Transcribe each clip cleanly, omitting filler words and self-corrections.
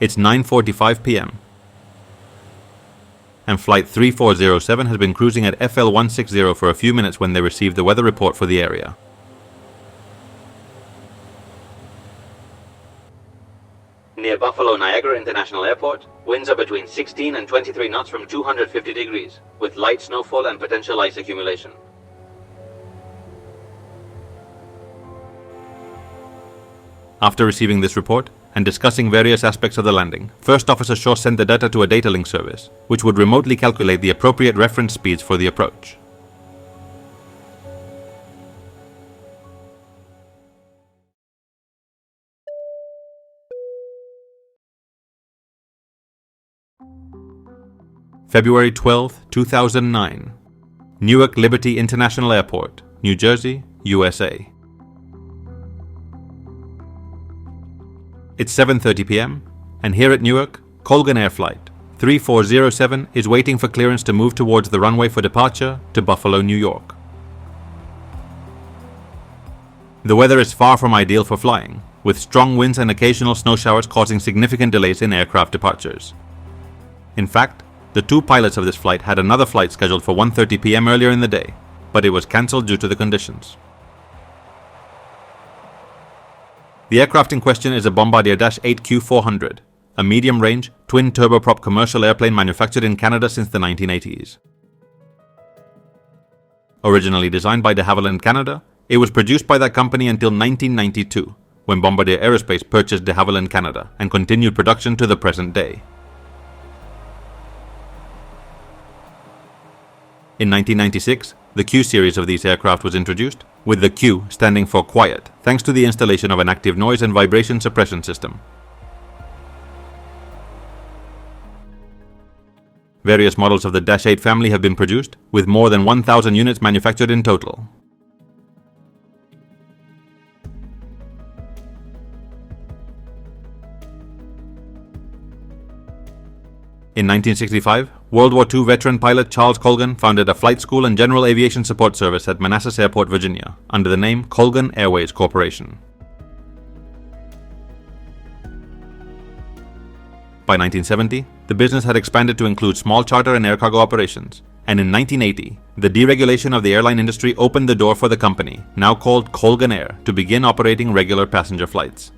It's 9:45 p.m. and Flight 3407 has been cruising at FL 160 for a few minutes when they received the weather report for the area. Near Buffalo Niagara International Airport, winds are between 16 and 23 knots from 250 degrees, with light snowfall and potential ice accumulation. After receiving this report and discussing various aspects of the landing, First Officer Shaw sent the data to a data link service, which would remotely calculate the appropriate reference speeds for the approach. February 12, 2009. Newark Liberty International Airport, New Jersey, USA. It's 7:30 p.m. and here at Newark, Colgan Air Flight 3407 is waiting for clearance to move towards the runway for departure to Buffalo, New York. The weather is far from ideal for flying, with strong winds and occasional snow showers causing significant delays in aircraft departures. In fact, the two pilots of this flight had another flight scheduled for 1:30 p.m. earlier in the day, but it was cancelled due to the conditions. The aircraft in question is a Bombardier Dash 8Q400, a medium-range, twin-turboprop commercial airplane manufactured in Canada since the 1980s. Originally designed by de Havilland Canada, it was produced by that company until 1992, when Bombardier Aerospace purchased de Havilland Canada and continued production to the present day. In 1996, the Q series of these aircraft was introduced, with the Q standing for quiet, thanks to the installation of an active noise and vibration suppression system. Various models of the Dash 8 family have been produced, with more than 1,000 units manufactured in total. In 1965, World War II veteran pilot Charles Colgan founded a flight school and general aviation support service at Manassas Airport, Virginia, under the name Colgan Airways Corporation. By 1970, the business had expanded to include small charter and air cargo operations, and in 1980, the deregulation of the airline industry opened the door for the company, now called Colgan Air, to begin operating regular passenger flights.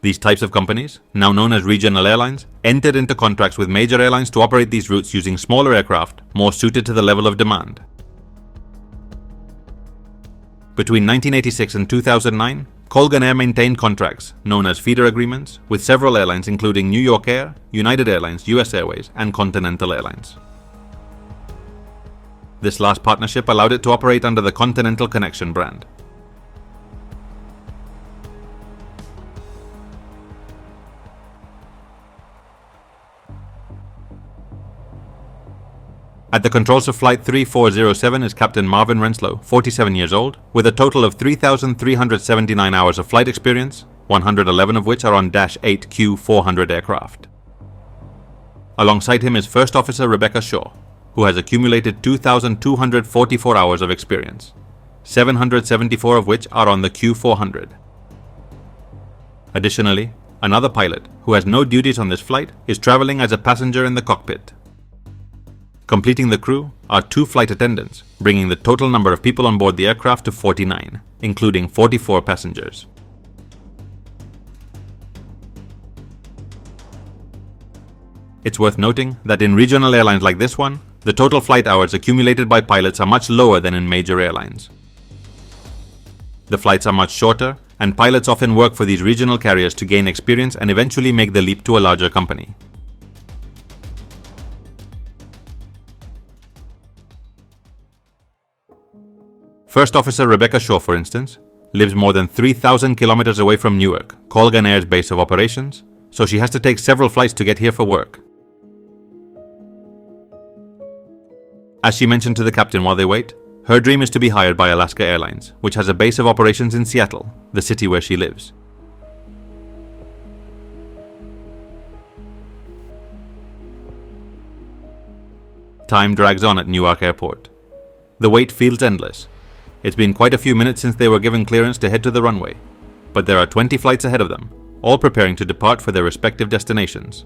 These types of companies, now known as regional airlines, entered into contracts with major airlines to operate these routes using smaller aircraft more suited to the level of demand. Between 1986 and 2009, Colgan Air maintained contracts, known as feeder agreements, with several airlines including New York Air, United Airlines, US Airways, and Continental Airlines. This last partnership allowed it to operate under the Continental Connection brand. At the controls of Flight 3407 is Captain Marvin Renslow, 47 years old, with a total of 3,379 hours of flight experience, 111 of which are on Dash 8Q400 aircraft. Alongside him is First Officer Rebecca Shaw, who has accumulated 2,244 hours of experience, 774 of which are on the Q400. Additionally, another pilot, who has no duties on this flight, is traveling as a passenger in the cockpit. Completing the crew are 2 flight attendants, bringing the total number of people on board the aircraft to 49, including 44 passengers. It's worth noting that in regional airlines like this one, the total flight hours accumulated by pilots are much lower than in major airlines. The flights are much shorter, and pilots often work for these regional carriers to gain experience and eventually make the leap to a larger company. First Officer Rebecca Shaw, for instance, lives more than 3,000 kilometers away from Newark, Colgan Air's base of operations, so she has to take several flights to get here for work. As she mentioned to the captain while they wait, her dream is to be hired by Alaska Airlines, which has a base of operations in Seattle, the city where she lives. Time drags on at Newark Airport. The wait feels endless. It's been quite a few minutes since they were given clearance to head to the runway, but there are 20 flights ahead of them, all preparing to depart for their respective destinations.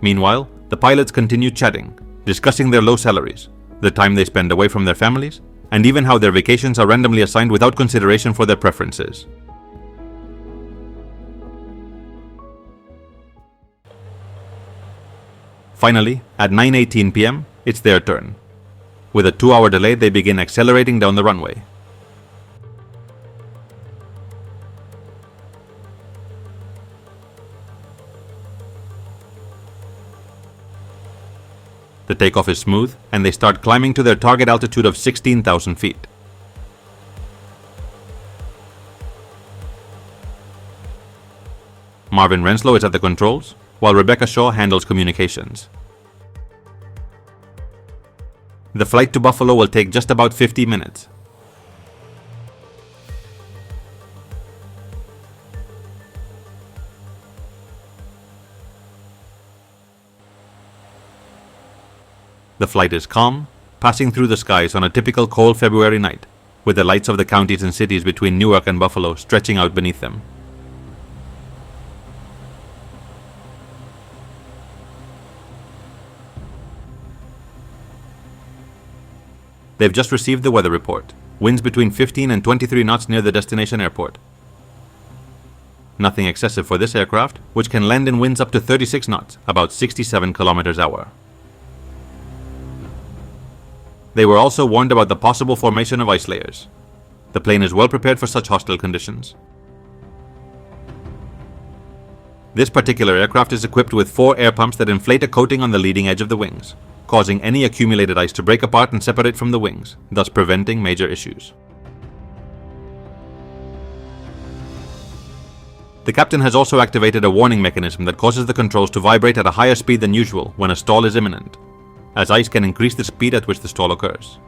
Meanwhile, the pilots continue chatting, discussing their low salaries, the time they spend away from their families, and even how their vacations are randomly assigned without consideration for their preferences. Finally, at 9:18 p.m., it's their turn. With a 2-hour delay, they begin accelerating down the runway. The takeoff is smooth, and they start climbing to their target altitude of 16,000 feet. Marvin Renslow is at the controls, while Rebecca Shaw handles communications. The flight to Buffalo will take just about 50 minutes. The flight is calm, passing through the skies on a typical cold February night, with the lights of the counties and cities between Newark and Buffalo stretching out beneath them. They've just received the weather report. Winds between 15 and 23 knots near the destination airport. Nothing excessive for this aircraft, which can land in winds up to 36 knots, about 67 kilometers an hour. They were also warned about the possible formation of ice layers. The plane is well prepared for such hostile conditions. This particular aircraft is equipped with 4 air pumps that inflate a coating on the leading edge of the wings, causing any accumulated ice to break apart and separate from the wings, thus preventing major issues. The captain has also activated a warning mechanism that causes the controls to vibrate at a higher speed than usual when a stall is imminent, as ice can increase the speed at which the stall occurs.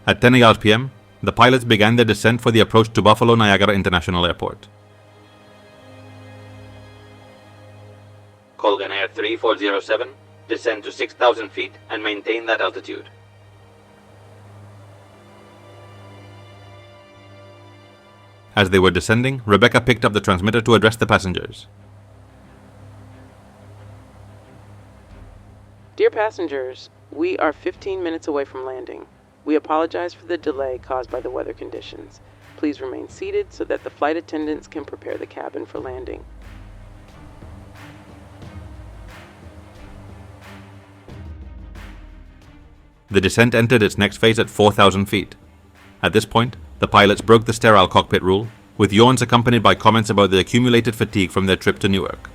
At 10:00 p.m., the pilots began their descent for the approach to Buffalo Niagara International Airport. Colgan Air 3407, descend to 6,000 feet and maintain that altitude. As they were descending, Rebecca picked up the transmitter to address the passengers. Dear passengers, we are 15 minutes away from landing. We apologize for the delay caused by the weather conditions. Please remain seated so that the flight attendants can prepare the cabin for landing. The descent entered its next phase at 4,000 feet. At this point, the pilots broke the sterile cockpit rule, with yawns accompanied by comments about the accumulated fatigue from their trip to Newark.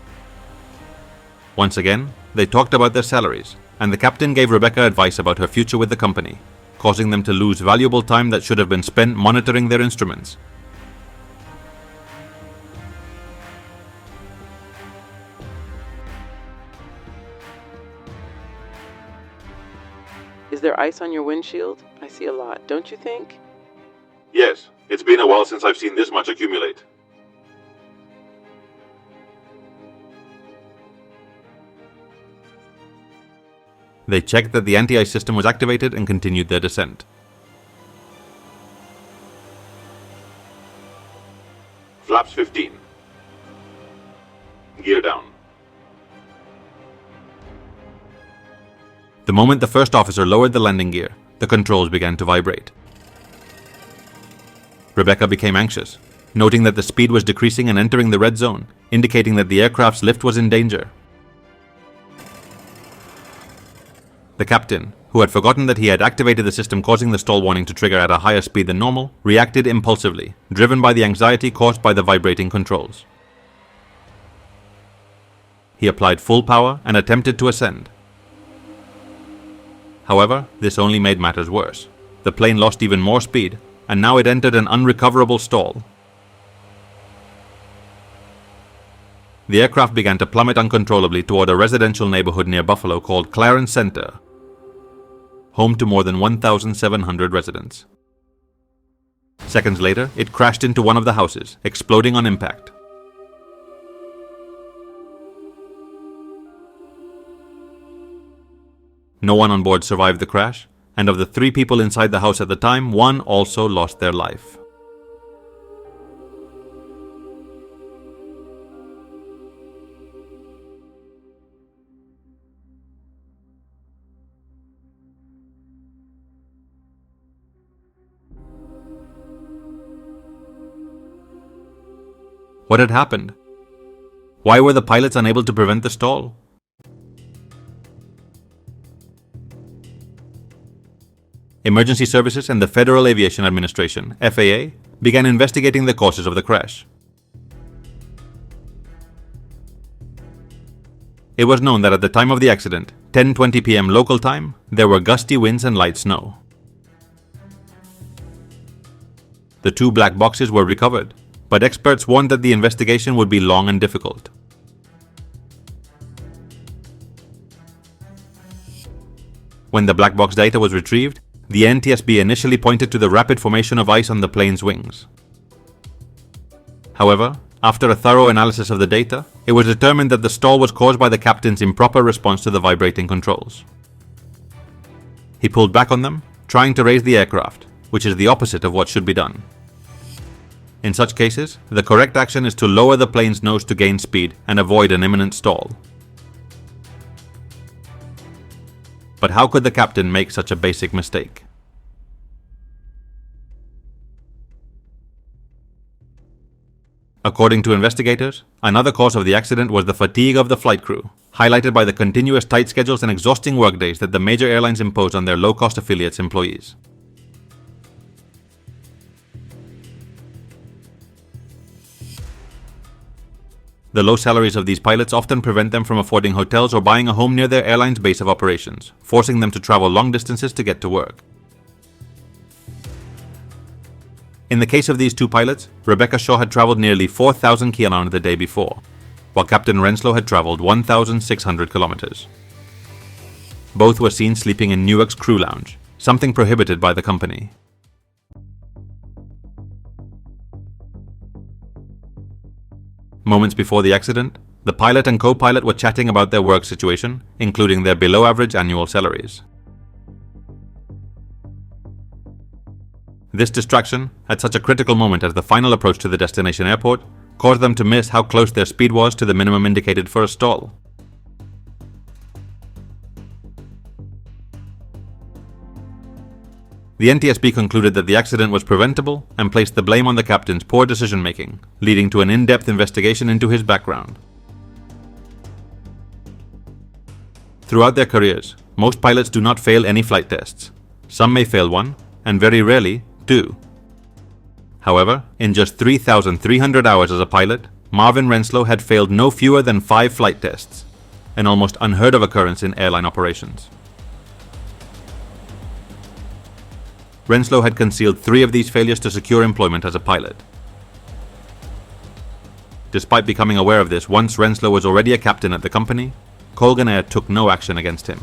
Once again, they talked about their salaries, and the captain gave Rebecca advice about her future with the company, causing them to lose valuable time that should have been spent monitoring their instruments. Is there ice on your windshield? I see a lot, don't you think? Yes, it's been a while since I've seen this much accumulate. They checked that the anti-ice system was activated and continued their descent. Flaps 15. Gear down. The moment the first officer lowered the landing gear, the controls began to vibrate. Rebecca became anxious, noting that the speed was decreasing and entering the red zone, indicating that the aircraft's lift was in danger. The captain, who had forgotten that he had activated the system causing the stall warning to trigger at a higher speed than normal, reacted impulsively, driven by the anxiety caused by the vibrating controls. He applied full power and attempted to ascend. However, this only made matters worse. The plane lost even more speed, and now it entered an unrecoverable stall. The aircraft began to plummet uncontrollably toward a residential neighborhood near Buffalo called Clarence Center, home to more than 1,700 residents. Seconds later, it crashed into one of the houses, exploding on impact. No one on board survived the crash, and of the 3 people inside the house at the time, 1 also lost their life. What had happened? Why were the pilots unable to prevent the stall? Emergency Services and the Federal Aviation Administration, FAA, began investigating the causes of the crash. It was known that at the time of the accident, 10:20 p.m. local time, there were gusty winds and light snow. The 2 black boxes were recovered, but experts warned that the investigation would be long and difficult. When the black box data was retrieved, the NTSB initially pointed to the rapid formation of ice on the plane's wings. However, after a thorough analysis of the data, it was determined that the stall was caused by the captain's improper response to the vibrating controls. He pulled back on them, trying to raise the aircraft, which is the opposite of what should be done. In such cases, the correct action is to lower the plane's nose to gain speed and avoid an imminent stall. But how could the captain make such a basic mistake? According to investigators, another cause of the accident was the fatigue of the flight crew, highlighted by the continuous tight schedules and exhausting workdays that the major airlines impose on their low-cost affiliates' employees. The low salaries of these pilots often prevent them from affording hotels or buying a home near their airline's base of operations, forcing them to travel long distances to get to work. In the case of these 2 pilots, Rebecca Shaw had traveled nearly 4,000 km the day before, while Captain Renslow had traveled 1,600 kilometers. Both were seen sleeping in Newark's crew lounge, something prohibited by the company. Moments before the accident, the pilot and co-pilot were chatting about their work situation, including their below-average annual salaries. This distraction, at such a critical moment as the final approach to the destination airport, caused them to miss how close their speed was to the minimum indicated for a stall. The NTSB concluded that the accident was preventable and placed the blame on the captain's poor decision-making, leading to an in-depth investigation into his background. Throughout their careers, most pilots do not fail any flight tests. Some may fail one, and very rarely do. However, in just 3,300 hours as a pilot, Marvin Renslow had failed no fewer than 5 flight tests, an almost unheard of occurrence in airline operations. Renslow had concealed 3 of these failures to secure employment as a pilot. Despite becoming aware of this once Renslow was already a captain at the company, Colgan Air took no action against him.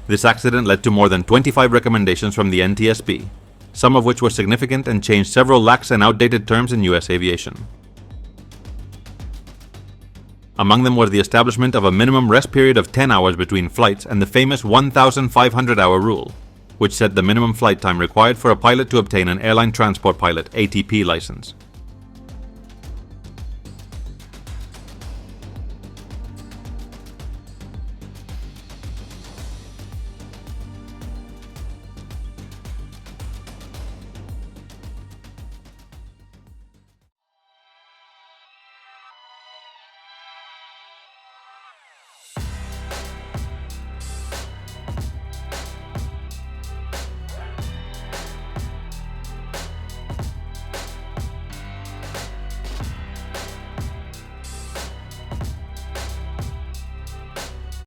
This accident led to more than 25 recommendations from the NTSB, some of which were significant and changed several lax and outdated terms in US aviation. Among them was the establishment of a minimum rest period of 10 hours between flights and the famous 1,500-hour rule, which set the minimum flight time required for a pilot to obtain an airline transport pilot ATP license.